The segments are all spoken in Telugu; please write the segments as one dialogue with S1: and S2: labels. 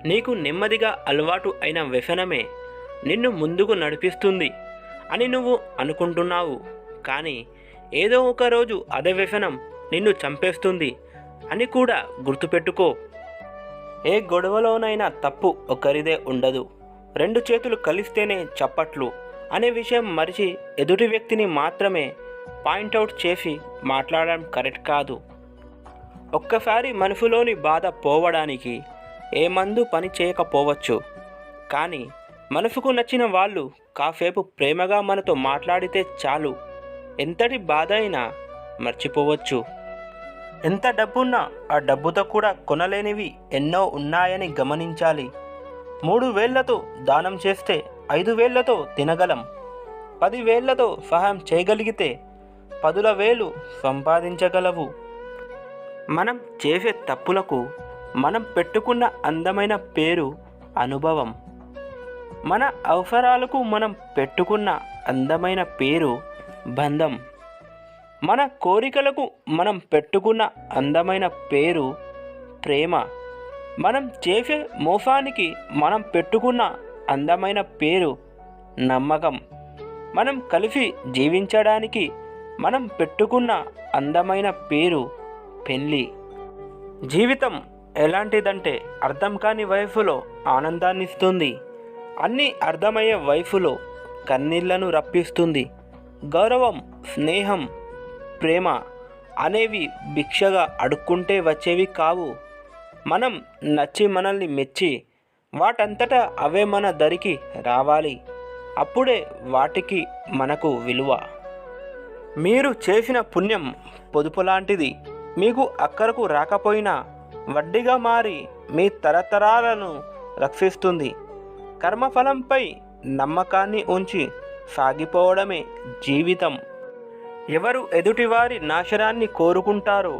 S1: నీకు నెమ్మదిగా అలవాటు అయిన వ్యసనమే నిన్ను ముందుకు నడిపిస్తుంది అని నువ్వు అనుకుంటున్నావు. కానీ ఏదో ఒక రోజు అదే వ్యసనం నిన్ను చంపేస్తుంది అని కూడా గుర్తుపెట్టుకో. ఏ గొడవలోనైనా తప్పు ఒకరిదే ఉండదు. రెండు చేతులు కలిస్తేనే చప్పట్లు అనే విషయం మరిచి ఎదుటి వ్యక్తిని మాత్రమే పాయింట్అవుట్ చేసి మాట్లాడడం కరెక్ట్ కాదు. ఒక్కసారి మనసులోని బాధ పోవడానికి ఏ మందు పని చేయకపోవచ్చు. కానీ మనసుకు నచ్చిన వాళ్ళు కాసేపు ప్రేమగా మనతో మాట్లాడితే చాలు, ఎంతటి బాధ అయినా మర్చిపోవచ్చు. ఎంత డబ్బున్నా ఆ డబ్బుతో కూడా కొనలేనివి ఎన్నో ఉన్నాయని గమనించాలి. 3 వేళ్లతో దానం చేస్తే 5 వేళ్లతో తినగలం. 10 వేళ్లతో సహాయం చేయగలిగితే 10ల వేలు సంపాదించగలవు. మనం చేసే తప్పులకు మనం పెట్టుకున్న అందమైన పేరు అనుభవం. మన అవసరాలకు మనం పెట్టుకున్న అందమైన పేరు బంధం. మన కోరికలకు మనం పెట్టుకున్న అందమైన పేరు ప్రేమ. మనం చేసే మోసానికి మనం పెట్టుకున్న అందమైన పేరు నమ్మకం. మనం కలిసి జీవించడానికి మనం పెట్టుకున్న అందమైన పేరు పెళ్ళి. జీవితం ఎలాంటిదంటే అర్థం కాని వయసులో ఆనందాన్ని ఇస్తుంది. అన్నీ అర్థమయ్యే వయసులో కన్నీళ్లను రప్పిస్తుంది. గౌరవం, స్నేహం, ప్రేమ అనేవి భిక్షగా అడుక్కుంటే వచ్చేవి కావు. మనం నచ్చి మనల్ని మెచ్చి వాటంతటా అవే మన దరికి రావాలి. అప్పుడే వాటికి మనకు విలువ. మీరు చేసిన పుణ్యం పొదుపు లాంటిది. మీకు అక్కరకు రాకపోయినా వడ్డీగా మారి మీ తరతరాలను రక్షిస్తుంది. కర్మఫలంపై నమ్మకాన్ని ఉంచి సాగిపోవడమే జీవితం. ఎవరు ఎదుటివారి నాశనాన్ని కోరుకుంటారో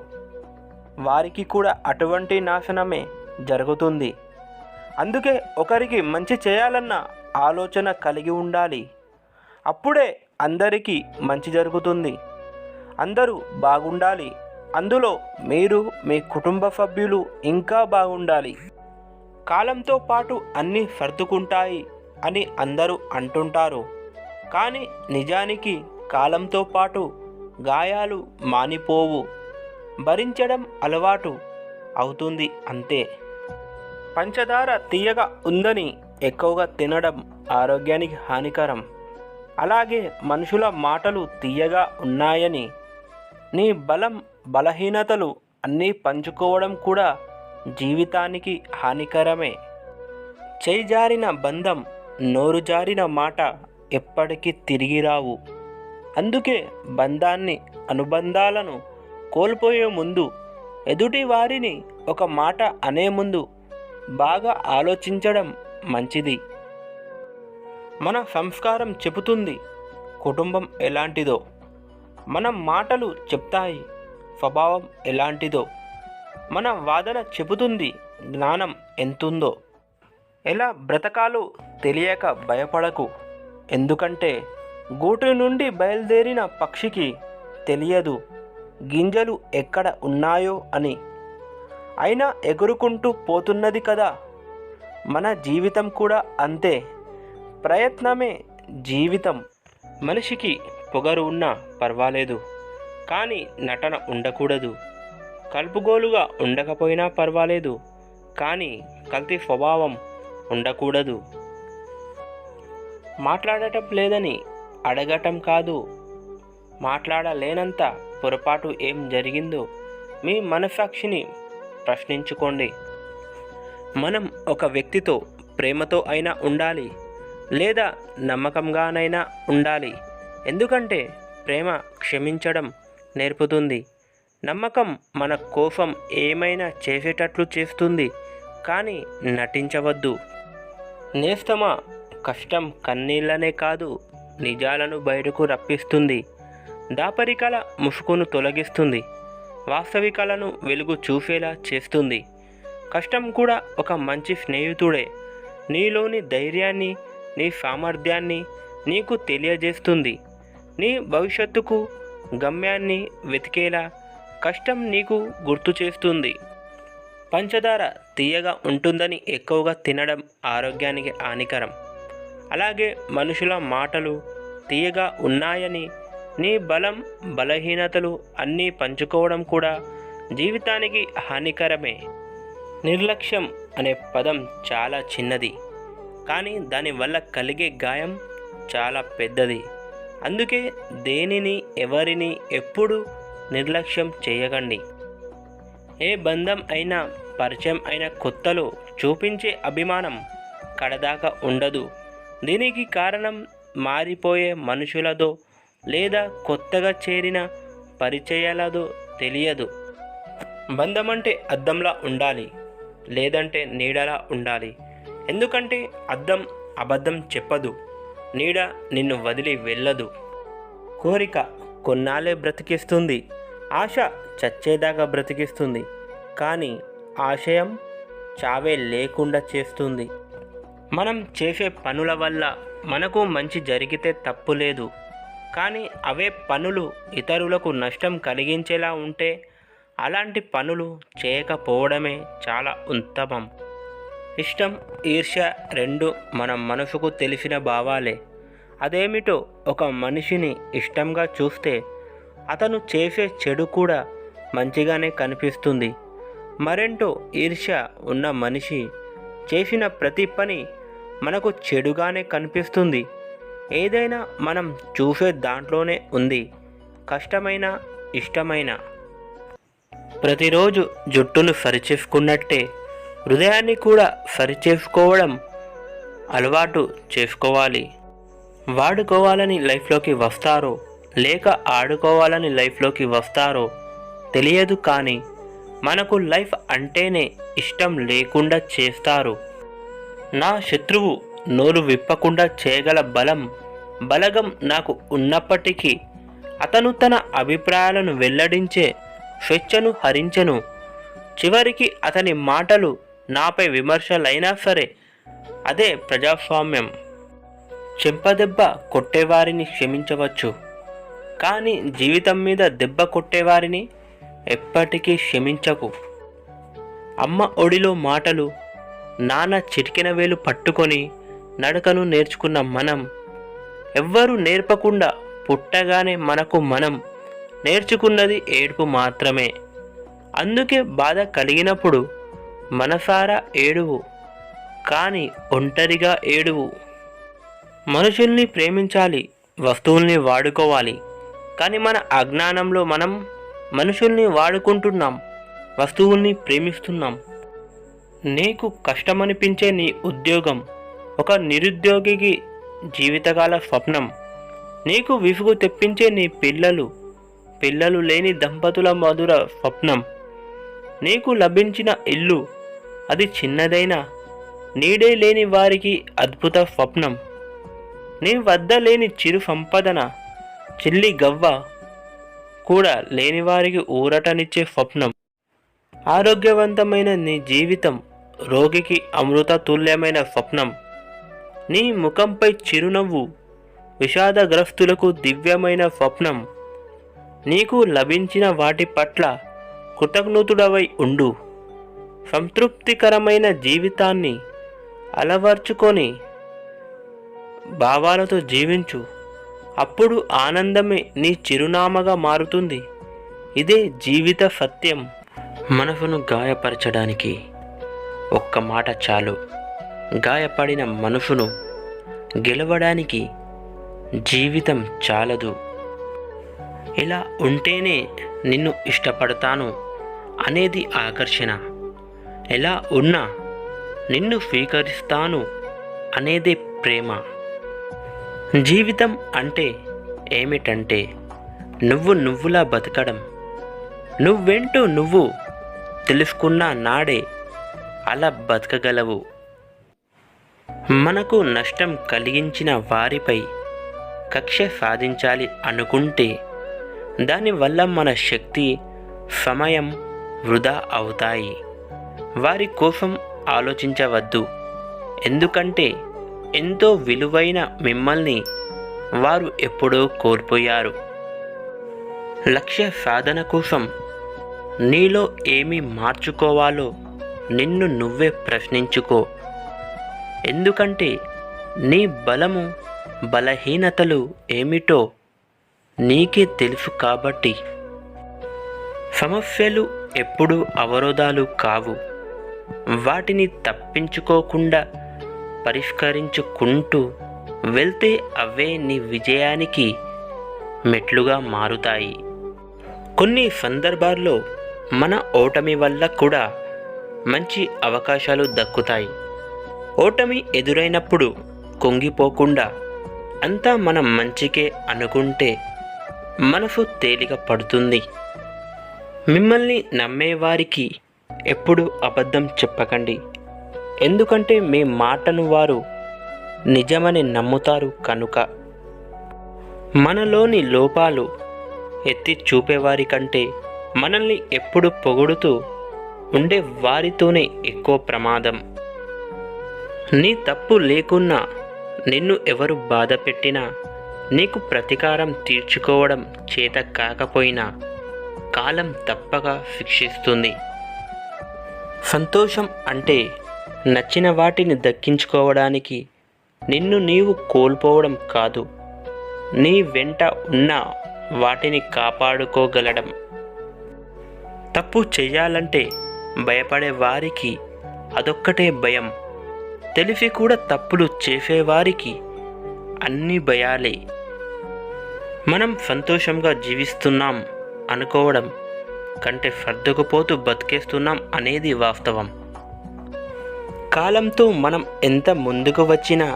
S1: వారికి కూడా అటువంటి నాశనమే జరుగుతుంది. అందుకే ఒకరికి మంచి చేయాలన్న ఆలోచన కలిగి ఉండాలి. అప్పుడే అందరికీ మంచి జరుగుతుంది. అందరూ బాగుండాలి. అందులో మీరు, మీ కుటుంబ సభ్యులు ఇంకా బాగుండాలి. కాలంతో పాటు అన్నీ సర్దుకుంటాయి అని అందరూ అంటుంటారు. కానీ నిజానికి కాలంతో పాటు గాయాలు మానిపోవు. భరించడం అలవాటు అవుతుంది అంతే. పంచదార తీయగా ఉందని ఎక్కువగా తినడం ఆరోగ్యానికి హానికరం. అలాగే మనుషుల మాటలు తీయగా ఉన్నాయని నీ బలహీనతలు అన్నీ పంచుకోవడం కూడా జీవితానికి హానికరమే. చేయి జారిన బంధం, నోరు జారిన మాట ఎప్పటికీ తిరిగి రావు. అందుకే బంధాన్ని, అనుబంధాలను కోల్పోయే ముందు, ఎదుటి వారిని ఒక మాట అనే ముందు బాగా ఆలోచించడం మంచిది. మన సంస్కారం చెబుతుంది కుటుంబం ఎలాంటిదో. మన మాటలు చెప్తాయి స్వభావం ఎలాంటిదో. మన వాదన చెబుతుంది జ్ఞానం ఎంతుందో. ఎలా బ్రతకాలో తెలియక భయపడకు. ఎందుకంటే గూటి నుండి బయలుదేరిన పక్షికి తెలియదు గింజలు ఎక్కడ ఉన్నాయో అని. అయినా ఎగురుకుంటూ పోతున్నది కదా. మన జీవితం కూడా అంతే. ప్రయత్నమే జీవితం. మనిషికి పొగరు ఉన్నా పర్వాలేదు, కానీ నటన ఉండకూడదు. కలుపుగోలుగా ఉండకపోయినా పర్వాలేదు, కానీ కల్తీ స్వభావం ఉండకూడదు. మాట్లాడటం లేదని అడగటం కాదు, మాట్లాడలేనంత పొరపాటు ఏం జరిగిందో మీ మనస్సాక్షిని ప్రశ్నించుకోండి. మనం ఒక వ్యక్తితో ప్రేమతో అయినా ఉండాలి, లేదా నమ్మకంగానైనా ఉండాలి. ఎందుకంటే ప్రేమ క్షమించడం నేర్పుతుంది. నమ్మకం మన కోసం ఏమైనా చేసేటట్లు చేస్తుంది, కానీ నటించవద్దు. నేస్తమా, కష్టం కన్నీళ్ళనే కాదు, నిజాలను బయటకు రప్పిస్తుంది. దాపరికల ముసుగును తొలగిస్తుంది, వాస్తవికలను వెలుగు చూసేలా చేస్తుంది. కష్టం కూడా ఒక మంచి స్నేహితుడే. నీలోని ధైర్యాన్ని, నీ సామర్థ్యాన్ని నీకు తెలియజేస్తుంది. నీ భవిష్యత్తుకు గమ్యాన్ని వెతికేలా కష్టం నీకు గుర్తు చేస్తుంది. పంచదార తీయగా ఉంటుందని ఎక్కువగా తినడం ఆరోగ్యానికి హానికరం. అలాగే మనుషుల మాటలు తీయగా ఉన్నాయని నీ బలం బలహీనతలు అన్నీ పంచుకోవడం కూడా జీవితానికి హానికరమే. నిర్లక్ష్యం అనే పదం చాలా చిన్నది, కానీ దానివల్ల కలిగే గాయం చాలా పెద్దది. అందుకే దేనిని ఎవరిని ఎప్పుడు నిర్లక్ష్యం చేయకండి. ఏ బంధం అయినా పరిచయం అయిన కొత్తలో చూపించే అభిమానం కడదాకా ఉండదు. దీనికి కారణం మారిపోయే మనుషులదో లేదా కొత్తగా చేరిన పరిచయాలదో తెలియదు. బంధం అంటే అద్దంలా ఉండాలి, లేదంటే నీడలా ఉండాలి. ఎందుకంటే అద్దం అబద్ధం చెప్పదు, నీడ నిన్ను వదిలి వెళ్ళదు. కోరిక కొన్నాళ్ళే బ్రతికిస్తుంది, ఆశ చచ్చేదాకా బ్రతికిస్తుంది. కానీ ఆశయం చావే లేకుండా చేస్తుంది. మనం చేసే పనుల వల్ల మనకు మంచి జరిగితే తప్పు లేదు, కానీ అవే పనులు ఇతరులకు నష్టం కలిగించేలా ఉంటే అలాంటి పనులు చేయకపోవడమే చాలా ఉత్తమం. ఇష్టం, ఈర్ష్య రెండు మన మనసుకు తెలిసిన భావాలే. అదేమిటో ఒక మనిషిని ఇష్టంగా చూస్తే అతను చేసే చెడు కూడా మంచిగానే కనిపిస్తుంది. మరెంటో ఈర్ష్య ఉన్న మనిషి చేసిన ప్రతి పని మనకు చెడుగానే కనిపిస్తుంది. ఏదైనా మనం చూసే దాంట్లోనే ఉంది, కష్టమైన ఇష్టమైన. ప్రతిరోజు జుట్టును సరిచేసుకున్నట్టే హృదయాన్ని కూడా సరిచేసుకోవడం అలవాటు చేసుకోవాలి. వాడుకోవాలని లైఫ్లోకి వస్తారో లేక ఆడుకోవాలని లైఫ్లోకి వస్తారో తెలియదు, కానీ మనకు లైఫ్ అంటేనే ఇష్టం లేకుండా చేస్తారు. నా శత్రువు నోరు విప్పకుండా చేయగల బలగం నాకు ఉన్నప్పటికీ అతను తన అభిప్రాయాలను వెల్లడించే స్వేచ్ఛను హరించెను. చివరికి అతని మాటలు నాపై విమర్శలైనా సరే అదే ప్రజాస్వామ్యం. చెంపదెబ్బ కొట్టేవారిని క్షమించవచ్చు, కానీ జీవితం మీద దెబ్బ కొట్టేవారిని ఎప్పటికీ క్షమించకు. అమ్మ ఒడిలో మాటలు, నాన్న చిటికెన వేలు పట్టుకొని నడకను నేర్చుకున్న మనం, ఎవ్వరూ నేర్పకుండా పుట్టగానే మనం నేర్చుకున్నది ఏడుపు మాత్రమే. అందుకే బాధ కలిగినప్పుడు మనసారా ఏడువు, కానీ ఒంటరిగా ఏడువు. మనుషుల్ని ప్రేమించాలి, వస్తువుల్ని వాడుకోవాలి, కానీ మన అజ్ఞానంలో మనం మనుషుల్ని వాడుకుంటున్నాం, వస్తువుల్ని ప్రేమిస్తున్నాం. నీకు కష్టమనిపించే నీ ఉద్యోగం ఒక నిరుద్యోగికి జీవితకాల స్వప్నం. నీకు విసుగు తెప్పించే నీ పిల్లలు లేని దంపతుల మధుర స్వప్నం. నీకు లభించిన ఇల్లు అది చిన్నదైనా నీడే లేని వారికి అద్భుత స్వప్నం. నీ వద్ద లేని చిరు సంపదన చిల్లి గవ్వ కూడా లేని వారికి ఊరటనిచ్చే స్వప్నం. ఆరోగ్యవంతమైన నీ జీవితం రోగికి అమృత తుల్యమైన స్వప్నం. నీ ముఖంపై చిరునవ్వు విషాదగ్రస్తులకు దివ్యమైన స్వప్నం. నీకు లభించిన వాటి పట్ల కృతజ్ఞతుడవై ఉండు. సంతృప్తికరమైన జీవితాన్ని అలవర్చుకొని భావాలతో జీవించు. అప్పుడు ఆనందమే నీ చిరునామాగా మారుతుంది. ఇదే జీవిత సత్యం. మనసును గాయపరచడానికి ఒక్క మాట చాలు. గాయపడిన మనసును గెలవడానికి జీవితం చాలదు. ఇలా ఉంటేనే నిన్ను ఇష్టపడతాను అనేది ఆకర్షణ. ఎలా ఉన్నా నిన్ను స్వీకరిస్తాను అనేదే ప్రేమ. జీవితం అంటే ఏమిటంటే నువ్వులా బతకడం. నువ్వేంటో నువ్వు తెలుసుకున్న నాడే అలా బతకగలవు. మనకు నష్టం కలిగించిన వారిపై కక్ష సాధించాలి అనుకుంటే దానివల్ల మన శక్తి, సమయం వృధా అవుతాయి. వారి కోసం ఆలోచించవద్దు, ఎందుకంటే ఎంతో విలువైన మిమ్మల్ని వారు ఎప్పుడో కోల్పోయారు. లక్ష్య సాధన కోసం నీలో ఏమి మార్చుకోవాలో నిన్ను నువ్వే ప్రశ్నించుకో. ఎందుకంటే నీ బలము బలహీనతలు ఏమిటో నీకే తెలుసు కాబట్టి. సమస్యలు ఎప్పుడూ అవరోధాలు కావు. వాటిని తప్పించుకోకుండా పరిష్కరించుకుంటూ వెళ్తే అవే నీ విజయానికి మెట్లుగా మారుతాయి. కొన్ని సందర్భాల్లో మన ఓటమి వల్ల కూడా మంచి అవకాశాలు దక్కుతాయి. ఓటమి ఎదురైనప్పుడు కుంగిపోకుండా అంతా మనం మంచికే అనుకుంటే మనసు తేలిక పడుతుంది. మిమ్మల్ని నమ్మేవారికి ఎప్పుడు అబద్ధం చెప్పకండి. ఎందుకంటే మీ మాటను వారు నిజమని నమ్ముతారు కనుక. మనలోని లోపాలు ఎత్తి చూపేవారి కంటే మనల్ని ఎప్పుడు పొగుడుతూ ఉండే వారితోనే ఎక్కువ ప్రమాదం. నీ తప్పు లేకున్నా నిన్ను ఎవరు బాధ పెట్టినా నీకు ప్రతీకారం తీర్చుకోవడం చేత కాకపోయినా కాలం తప్పక శిక్షిస్తుంది. సంతోషం అంటే నచ్చిన వాటిని దక్కించుకోవడానికి నిన్ను నీవు కోల్పోవడం కాదు, నీ వెంట ఉన్న వాటిని కాపాడుకోగలడం. తప్పు చెయ్యాలంటే భయపడే వారికి అదొక్కటే భయం. తెలిసి కూడా తప్పులు చేసేవారికి అన్ని భయాలే. మనం సంతోషంగా జీవిస్తున్నాం అనుకోవడం కంటే సర్దుకుపోతూ బతికేస్తున్నాం అనేది వాస్తవం. కాలంతో మనం ఎంత ముందుకు వచ్చినా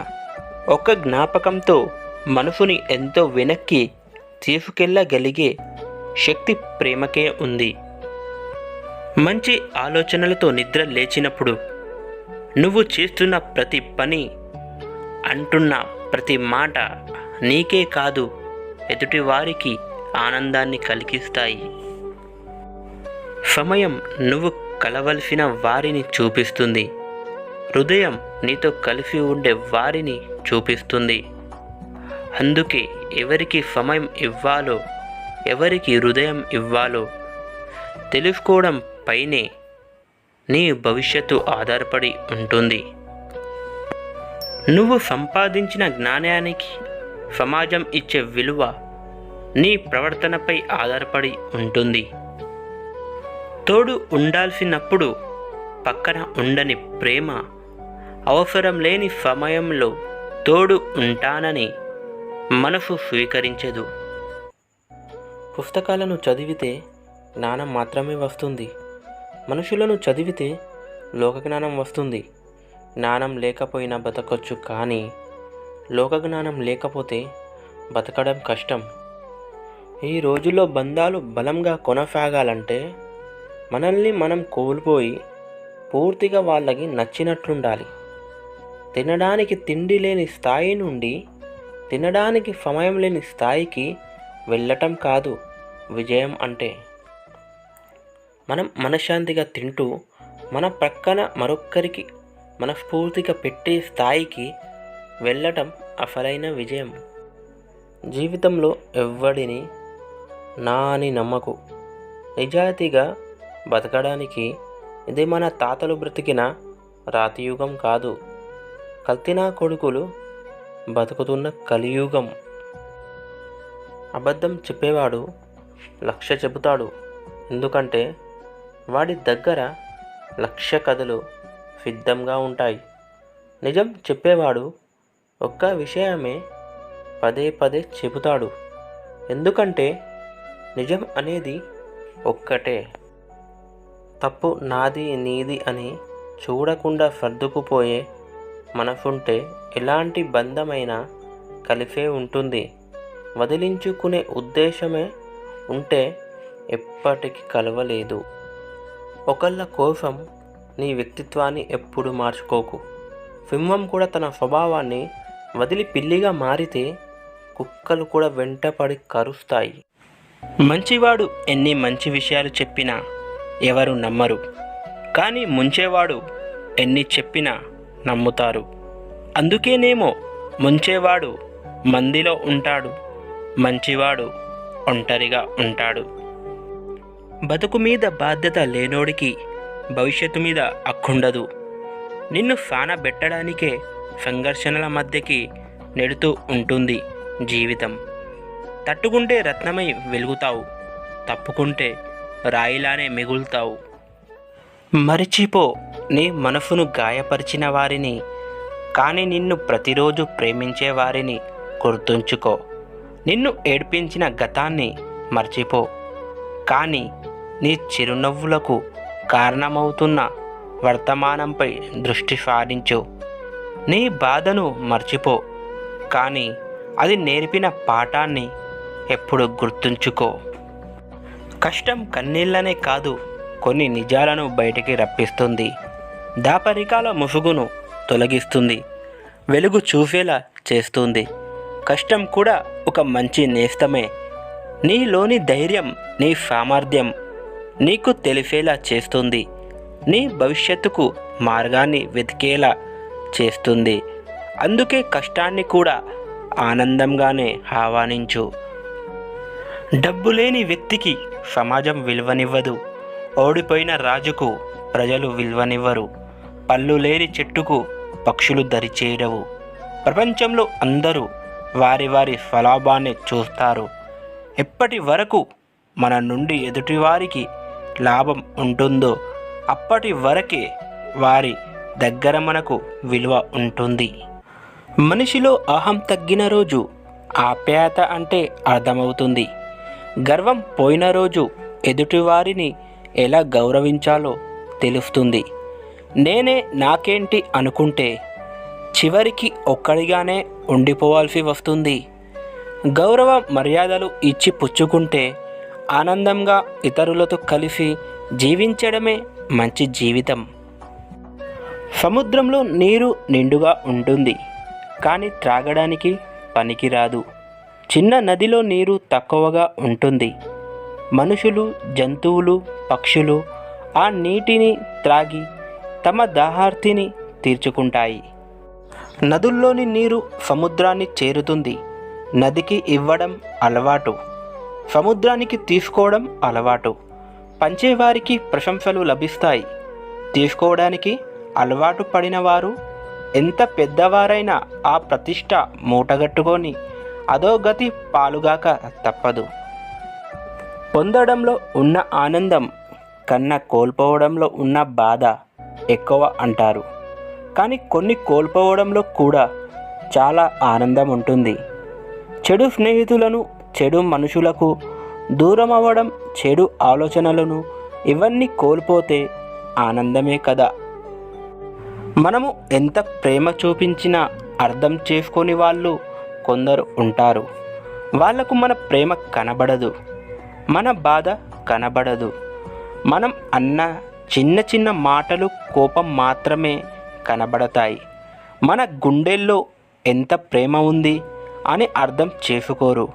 S1: ఒక జ్ఞాపకంతో మనసుని ఎంతో వెనక్కి తీసుకెళ్ళగలిగే శక్తి ప్రేమకే ఉంది. మంచి ఆలోచనలతో నిద్ర లేచినప్పుడు నువ్వు చేస్తున్న ప్రతి పని, అంటున్న ప్రతి మాట నీకే కాదు ఎదుటి వారికి ఆనందాన్ని కలిగిస్తాయి. సమయం నువ్వు కలవలసిన వారిని చూపిస్తుంది. హృదయం నీతో కలిసి ఉండే వారిని చూపిస్తుంది. అందుకే ఎవరికి సమయం ఇవ్వాలో, ఎవరికి హృదయం ఇవ్వాలో తెలుసుకోవడం పైనే నీ భవిష్యత్తు ఆధారపడి ఉంటుంది. నువ్వు సంపాదించిన జ్ఞానానికి సమాజం ఇచ్చే విలువ నీ ప్రవర్తనపై ఆధారపడి ఉంటుంది. తోడు ఉండాల్సినప్పుడు పక్కన ఉండని ప్రేమ, అవసరం లేని సమయంలో తోడు ఉంటానని మనసు స్వీకరించదు. పుస్తకాలను చదివితే జ్ఞానం మాత్రమే వస్తుంది. మనుషులను చదివితే లోకజ్ఞానం వస్తుంది. జ్ఞానం లేకపోయినా బతకొచ్చు, కానీ లోకజ్ఞానం లేకపోతే బతకడం కష్టం. ఈ రోజుల్లో బంధాలు బలంగా కొనసాగాలంటే మనల్ని మనం కోల్పోయి పూర్తిగా వాళ్ళకి నచ్చినట్లుండాలి. తినడానికి తిండి లేని స్థాయి నుండి తినడానికి సమయం లేని స్థాయికి వెళ్ళటం కాదు విజయం అంటే. మనం మనశ్శాంతిగా తింటూ మన ప్రక్కన మరొక్కరికి మనస్ఫూర్తిగా పెట్టే స్థాయికి వెళ్ళటం అసలైన విజయం. జీవితంలో ఎవ్వడిని నా అని నమ్మకు. నిజాయితీగా బతకడానికి ఇది మన తాతలు బ్రతికిన రాతియుగం కాదు, కల్తీనా కొడుకులు బతుకుతున్న కలియుగం. అబద్ధం చెప్పేవాడు 1,00,000 చెబుతాడు, ఎందుకంటే వాడి దగ్గర 1,00,000 కథలు సిద్ధంగా ఉంటాయి. నిజం చెప్పేవాడు ఒక్క విషయమే పదే పదే చెబుతాడు, ఎందుకంటే నిజం అనేది ఒక్కటే. తప్పు నాది నీది అని చూడకుండా సర్దుకుపోయే మనసుంటే ఎలాంటి బంధమైనా కలిసే ఉంటుంది. వదిలించుకునే ఉద్దేశమే ఉంటే ఎప్పటికీ కలవలేదు. ఒకళ్ళ కోసం నీ వ్యక్తిత్వాన్ని ఎప్పుడు మార్చుకోకు. సింహం కూడా తన స్వభావాన్ని వదిలి పిల్లిగా మారితే కుక్కలు కూడా వెంటపడి కరుస్తాయి. మంచివాడు ఎన్ని మంచి విషయాలు చెప్పినా ఎవరు నమ్మరు, కానీ ముంచేవాడు ఎన్ని చెప్పినా నమ్ముతారు. అందుకేనేమో ముంచేవాడు మందిలో ఉంటాడు, మంచివాడు ఒంటరిగా ఉంటాడు. బతుకు మీద బాధ్యత లేనోడికి భవిష్యత్తు మీద హక్కుండదు. నిన్ను సానబెట్టడానికే సంఘర్షణల మధ్యకి నెడుతూ ఉంటుంది జీవితం. తట్టుకుంటే రత్నమై వెలుగుతావు, తప్పుకుంటే రాయిలానే మిగులుతావు. మరిచిపో నీ మనసును గాయపరిచిన వారిని, కానీ నిన్ను ప్రతిరోజు ప్రేమించే వారిని గుర్తుంచుకో. నిన్ను ఏడ్పించిన గతాన్ని మర్చిపో, కానీ నీ చిరునవ్వులకు కారణమవుతున్న వర్తమానంపై దృష్టి సారించు. నీ బాధను మర్చిపో, కానీ అది నేర్పిన పాఠాన్ని ఎప్పుడు గుర్తుంచుకో. కష్టం కన్నీళ్లనే కాదు, కొన్ని నిజాలను బయటికి రప్పిస్తుంది. దాపరికాల ముసుగును తొలగిస్తుంది, వెలుగు చూసేలా చేస్తుంది. కష్టం కూడా ఒక మంచి నేస్తమే. నీలోని ధైర్యం, నీ సామర్థ్యం నీకు తెలిసేలా చేస్తుంది. నీ భవిష్యత్తుకు మార్గాన్ని వెతికేలా చేస్తుంది. అందుకే కష్టాన్ని కూడా ఆనందంగానే ఆహ్వానించు. డబ్బు లేని వ్యక్తికి సమాజం విలువనివ్వదు, ఓడిపోయిన రాజుకు ప్రజలు విలువనివ్వరు, పళ్ళు లేని చెట్టుకు పక్షులు దరిచేరవు. ప్రపంచంలో అందరూ వారి వారి స్వలాభాన్ని చూస్తారు. ఎప్పటి వరకు మన నుండి ఎదుటివారికి లాభం ఉంటుందో అప్పటి వరకే వారి దగ్గర మనకు విలువ ఉంటుంది. మనిషిలో అహం తగ్గిన రోజు ఆప్యాయత అంటే అర్థమవుతుంది. గర్వం పోయిన రోజు ఎదుటివారిని ఎలా గౌరవించాలో తెలుస్తుంది. నేనే నాకేంటి అనుకుంటే చివరికి ఒక్కడిగానే ఉండిపోవాల్సి వస్తుంది. గౌరవ మర్యాదలు ఇచ్చి పుచ్చుకుంటే ఆనందంగా ఇతరులతో కలిసి జీవించడమే మంచి జీవితం. సముద్రంలో నీరు నిండుగా ఉంటుంది, కానీ త్రాగడానికి పనికిరాదు. చిన్న నదిలో నీరు తక్కువగా ఉంటుంది. మనుషులు, జంతువులు, పక్షులు ఆ నీటిని త్రాగి తమ దాహార్తిని తీర్చుకుంటాయి. నదుల్లోని నీరు సముద్రాన్ని చేరుతుంది. నదికి ఇవ్వడం అలవాటు, సముద్రానికి తీసుకోవడం అలవాటు. పంచేవారికి ప్రశంసలు లభిస్తాయి, తీసుకోవడానికి అలవాటు పడిన వారు ఎంత పెద్దవారైనా ఆ ప్రతిష్ట మూటగట్టుకొని అధోగతి పాలుగాక తప్పదు. పొందడంలో ఉన్న ఆనందం కన్నా కోల్పోవడంలో ఉన్న బాధ ఎక్కువ అంటారు. కానీ కొన్ని కోల్పోవడంలో కూడా చాలా ఆనందం ఉంటుంది. చెడు స్నేహితులను, చెడు మనుషులకు దూరం అవ్వడం, చెడు ఆలోచనలను ఇవన్నీ కోల్పోతే ఆనందమే కదా. మనము ఎంత ప్రేమ చూపించినా అర్థం చేసుకొని వాళ్ళు కొందరు ఉంటారు. వాళ్లకు మన ప్రేమ కనబడదు, మన బాధ కనబడదు. మనం అన్న చిన్న చిన్న మాటలు, కోపం మాత్రమే కనబడతాయి. మన గుండెల్లో ఎంత ప్రేమ ఉంది అని అర్థం చేసుకోరు.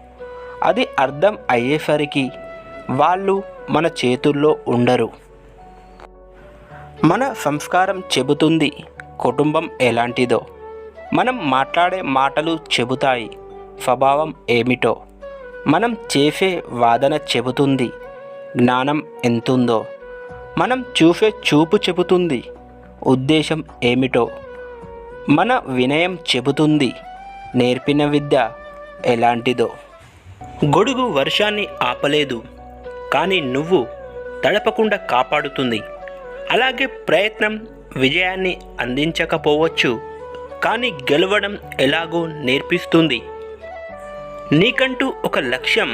S1: అది అర్థం అయ్యేసరికి వాళ్ళు మన చేతుల్లో ఉండరు. మన సంస్కారం చెబుతుంది కుటుంబం ఎలాంటిదో. మనం మాట్లాడే మాటలు చెబుతాయి స్వభావం ఏమిటో. మనం చేసే వాదన చెబుతుంది జ్ఞానం ఎంతుందో. మనం చూసే చూపు చెబుతుంది ఉద్దేశం ఏమిటో. మన వినయం చెబుతుంది నేర్పిన విద్య ఎలాంటిదో. గొడుగు వర్షాన్ని ఆపలేదు, కానీ నువ్వు తడపకుండా కాపాడుతుంది. అలాగే ప్రయత్నం విజయాన్ని అందించకపోవచ్చు, కానీ గెలవడం ఎలాగో నేర్పిస్తుంది. నీకంటూ ఒక లక్ష్యం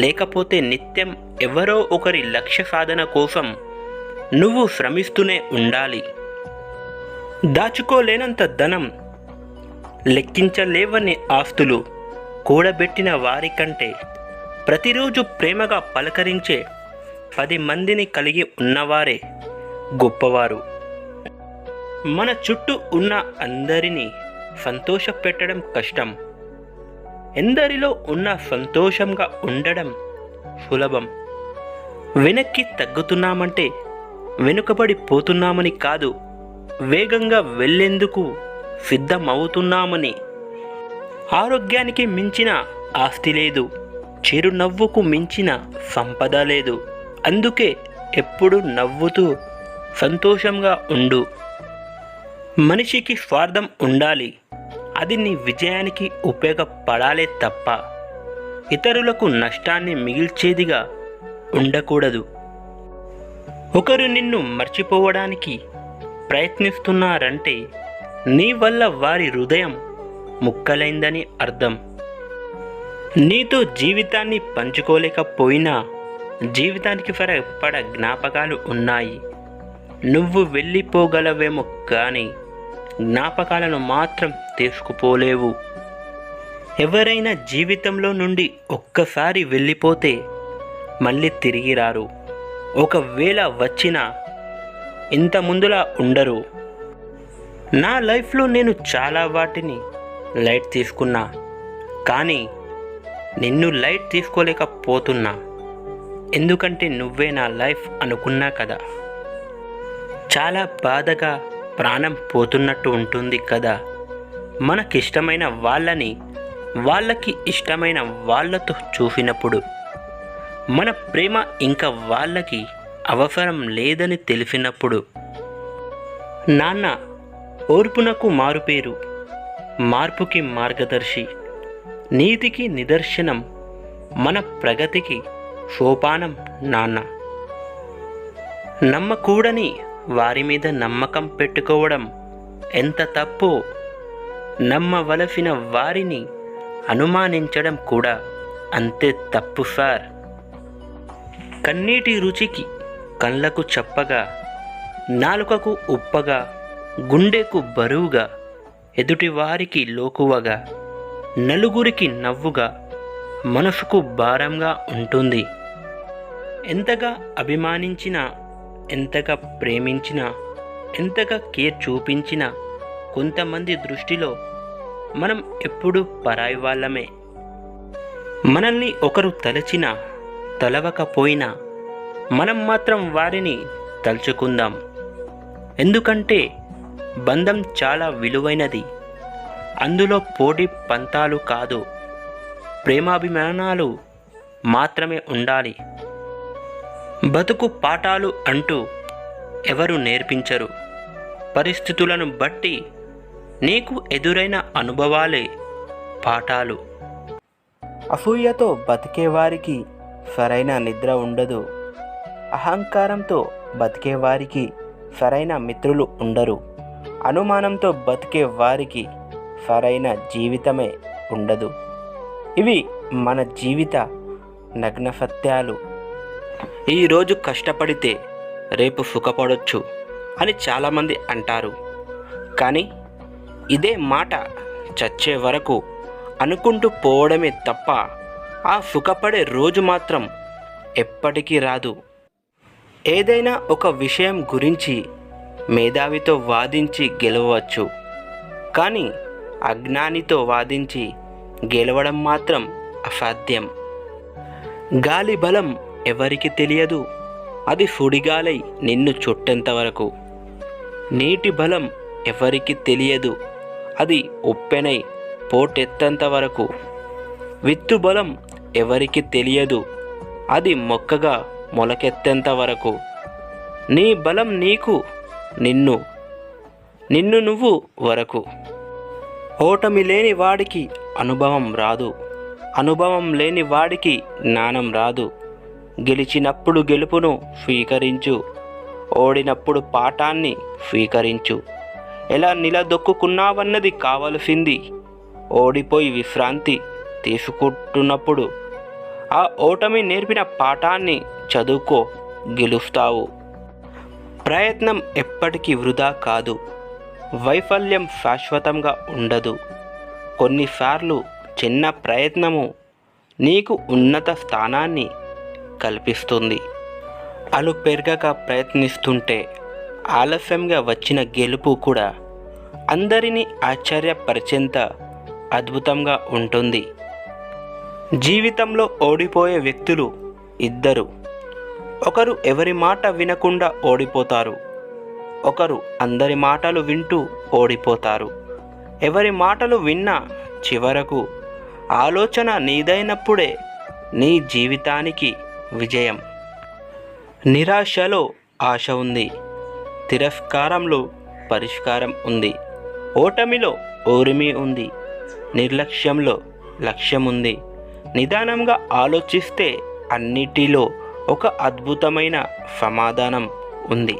S1: లేకపోతే నిత్యం ఎవరో ఒకరి లక్ష్య సాధన కోసం నువ్వు శ్రమిస్తూనే ఉండాలి. దాచుకోలేనంత ధనం, లెక్కించలేవని ఆస్తులు కూడబెట్టిన వారికంటే ప్రతిరోజు ప్రేమగా పలకరించే 10 మందిని కలిగి ఉన్నవారే గొప్పవారు. మన చుట్టూ ఉన్న అందరినీ సంతోషపెట్టడం కష్టం. ఎందరిలో ఉన్న సంతోషంగా ఉండడం సులభం. వెనక్కి తగ్గుతున్నామంటే వెనుకబడిపోతున్నామని కాదు, వేగంగా వెళ్ళేందుకు సిద్ధమవుతున్నామని. ఆరోగ్యానికి మించిన ఆస్తి లేదు, చిరునవ్వుకు మించిన సంపద లేదు. అందుకే ఎప్పుడు నవ్వుతూ సంతోషంగా ఉండు. మనిషికి స్వార్థం ఉండాలి, అది నీ విజయానికి ఉపయోగపడాలే తప్ప ఇతరులకు నష్టాన్ని మిగిల్చేదిగా ఉండకూడదు. ఒకరు నిన్ను మర్చిపోవడానికి ప్రయత్నిస్తున్నారంటే నీ వల్ల వారి హృదయం ముక్కలైందని అర్థం. నీతో జీవితాన్ని పంచుకోలేకపోయినా జీవితానికి సరిపడ జ్ఞాపకాలు ఉన్నాయి. నువ్వు వెళ్ళిపోగలవేమో కానీ జ్ఞాపకాలను మాత్రం తీసుకుపోలేవు. ఎవరైనా జీవితంలో నుండి ఒక్కసారి వెళ్ళిపోతే మళ్ళీ తిరిగి రారు. ఒకవేళ వచ్చినా ఇంత ముందులా ఉండరు. నా లైఫ్లో నేను చాలా వాటిని లైట్ తీసుకున్నా, కానీ నిన్ను లైట్ తీసుకోలేకపోతున్నా. ఎందుకంటే నువ్వే నా లైఫ్ అనుకున్నా కదా. చాలా బాధగా ప్రాణం పోతున్నట్టు ఉంటుంది కదా మనకిష్టమైన వాళ్ళని వాళ్ళకి ఇష్టమైన వాళ్ళతో చూసినప్పుడు. మన ప్రేమ ఇంకా వాళ్ళకి అవసరం లేదని తెలిసినప్పుడు. నాన్న ఓర్పునకు మారుపేరు, మార్పుకి మార్గదర్శి, నీతికి నిదర్శనం, మన ప్రగతికి సోపానం నాన్న. నమ్మకూడని వారి మీద నమ్మకం పెట్టుకోవడం ఎంత తప్పో, నమ్మవలసిన వారిని అనుమానించడం కూడా అంతే తప్పు సార్. కన్నీటి రుచికి కళ్ళకు చప్పగా, నాలుకకు ఉప్పగా, గుండెకు బరువుగా, ఎదుటివారికి లోకువగా, నలుగురికి నవ్వుగా, మనసుకు భారంగా ఉంటుంది. ఎంతగా అభిమానించినా, ఎంతగా ప్రేమించినా, ఎంతగా కేర్ చూపించినా కొంతమంది దృష్టిలో మనం ఎప్పుడూ పరాయి వాళ్ళమే. మనల్ని ఒకరు తలచినా తలవకపోయినా మనం మాత్రం వారిని తలుచుకుందాం. ఎందుకంటే బంధం చాలా విలువైనది. అందులో పోటీ పంతాలు కాదు, ప్రేమాభిమానాలు మాత్రమే ఉండాలి. బతుకు పాఠాలు అంటూ ఎవరు నేర్పించరు. పరిస్థితులను బట్టి నీకు ఎదురైన అనుభవాలే పాఠాలు. అసూయతో బతికేవారికి సరైన నిద్ర ఉండదు. అహంకారంతో బతికేవారికి సరైన మిత్రులు ఉండరు. అనుమానంతో బతికే వారికి సరైన జీవితమే ఉండదు. ఇవి మన జీవిత నగ్న సత్యాలు. ఈరోజు కష్టపడితే రేపు సుఖపడొచ్చు అని చాలామంది అంటారు. కానీ ఇదే మాట చచ్చే వరకు అనుకుంటూ పోవడమే తప్ప ఆ సుఖపడే రోజు మాత్రం ఎప్పటికీ రాదు. ఏదైనా ఒక విషయం గురించి మేధావితో వాదించి గెలవచ్చు, కానీ అజ్ఞానితో వాదించి గెలవడం మాత్రం అసాధ్యం. గాలి బలం ఎవరికి తెలియదు, అది సుడిగాలై నిన్ను చుట్టేంత వరకు. నీటి బలం ఎవరికి తెలియదు, అది ఉప్పెనై పోటెత్తేంత వరకు. విత్తు బలం ఎవరికి తెలియదు, అది మొక్కగా మొలకెత్తేంత వరకు. నీ బలం నీకు, నిన్ను నువ్వు వరకు. ఓటమి లేని వాడికి అనుభవం రాదు, అనుభవం లేని వాడికి జ్ఞానం రాదు. గెలిచినప్పుడు గెలుపును స్వీకరించు, ఓడినప్పుడు పాఠాన్ని స్వీకరించు. ఎలా నిలదొక్కున్నావన్నది కావలసింది. ఓడిపోయి విశ్రాంతి తీసుకుంటున్నప్పుడు ఆ ఓటమి నేర్పిన పాఠాన్ని చదువుకో, గెలుస్తావు. ప్రయత్నం ఎప్పటికీ వృధా కాదు. వైఫల్యం శాశ్వతంగా ఉండదు. కొన్నిసార్లు చిన్న ప్రయత్నము నీకు ఉన్నత స్థానాన్ని కల్పిస్తుంది. అలుపెరగక ప్రయత్నిస్తుంటే ఆలస్యంగా వచ్చిన గెలుపు కూడా అందరినీ ఆశ్చర్యపరిచేంత అద్భుతంగా ఉంటుంది. జీవితంలో ఓడిపోయే వ్యక్తులు ఇద్దరు. ఒకరు ఎవరి మాట వినకుండా ఓడిపోతారు, ఒకరు అందరి మాటలు వింటూ ఓడిపోతారు. ఎవరి మాటలు విన్నా చివరకు ఆలోచన నీదైనప్పుడే నీ జీవితానికి విజయం. నిరాశలో ఆశ ఉంది, తిరస్కారంలో పరిష్కారం ఉంది. ఓటమిలో ఓరిమి ఉంది. నిర్లక్ష్యంలో లక్ష్యం ఉంది. నిదానంగా ఆలోచిస్తే అన్నిటిలో ఒక అద్భుతమైన సమాధానం ఉంది.